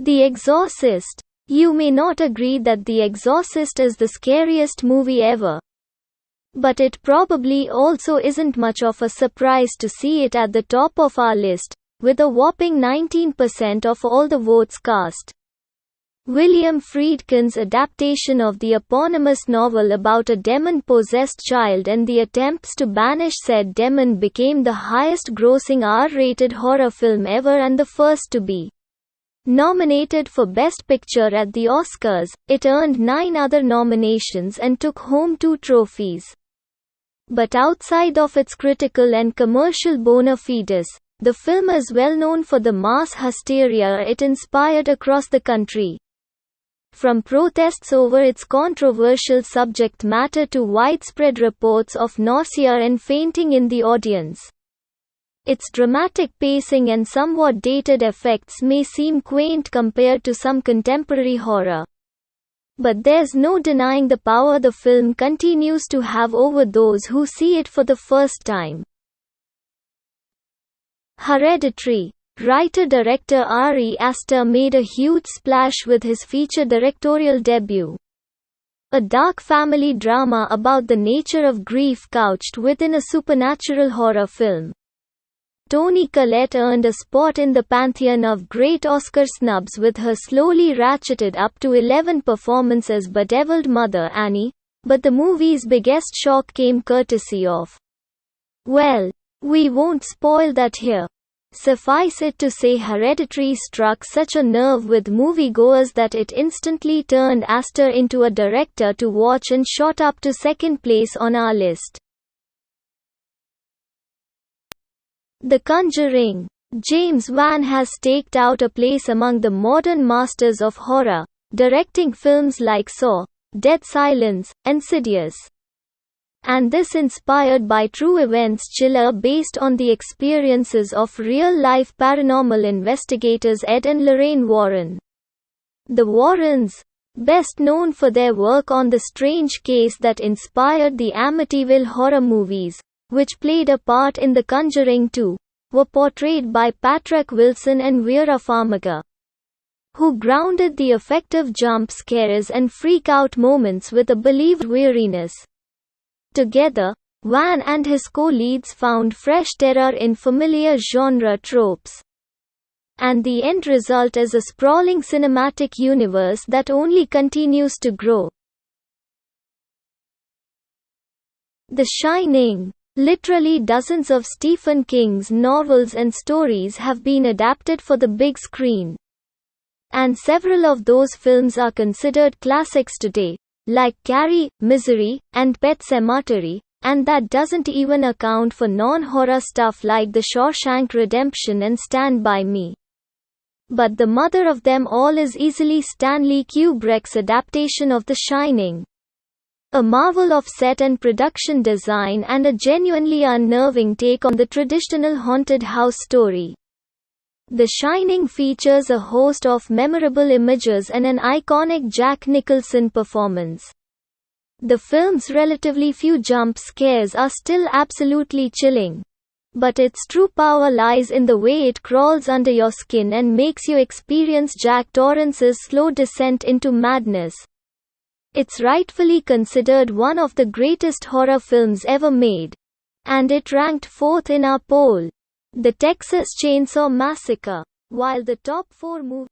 The Exorcist. You may not agree that The Exorcist is the scariest movie ever. But it probably also isn't much of a surprise to see it at the top of our list, with a whopping 19% of all the votes cast. William Friedkin's adaptation of the eponymous novel about a demon-possessed child and the attempts to banish said demon became the highest-grossing R-rated horror film ever and the first to be nominated for Best Picture at the Oscars. It earned 9 other nominations and took home 2 trophies. But outside of its critical and commercial bona fides, the film is well known for the mass hysteria it inspired across the country. From protests over its controversial subject matter to widespread reports of nausea and fainting in the audience. Its dramatic pacing and somewhat dated effects may seem quaint compared to some contemporary horror. But there's no denying the power the film continues to have over those who see it for the first time. Hereditary. Writer-director Ari Aster made a huge splash with his feature directorial debut. A dark family drama about the nature of grief couched within a supernatural horror film. Toni Collette earned a spot in the pantheon of great Oscar snubs with her slowly ratcheted up to 11 performance as bedeviled mother Annie, but the movie's biggest shock came courtesy of, well, we won't spoil that here. Suffice it to say Hereditary struck such a nerve with moviegoers that it instantly turned Aster into a director to watch and shot up to second place on our list. The Conjuring. James Wan has staked out a place among the modern masters of horror, directing films like Saw, Dead Silence, and Insidious. And this inspired by true events thriller based on the experiences of real-life paranormal investigators Ed and Lorraine Warren. The Warrens, best known for their work on the strange case that inspired the Amityville horror movies, which played a part in The Conjuring 2, were portrayed by Patrick Wilson and Vera Farmiga, who grounded the effective jump scares and freak-out moments with a believed weariness. Together, Wan and his co-leads found fresh terror in familiar genre tropes. And the end result is a sprawling cinematic universe that only continues to grow. The Shining. Literally dozens of Stephen King's novels and stories have been adapted for the big screen. And several of those films are considered classics today, like Carrie, Misery, and Pet Sematary, and that doesn't even account for non-horror stuff like The Shawshank Redemption and Stand By Me. But the mother of them all is easily Stanley Kubrick's adaptation of The Shining. A marvel of set and production design and a genuinely unnerving take on the traditional haunted house story. The Shining features a host of memorable images and an iconic Jack Nicholson performance. The film's relatively few jump scares are still absolutely chilling. But its true power lies in the way it crawls under your skin and makes you experience Jack Torrance's slow descent into madness. It's rightfully considered one of the greatest horror films ever made. And it ranked 4th in our poll. The Texas Chainsaw Massacre. While the top 4 movies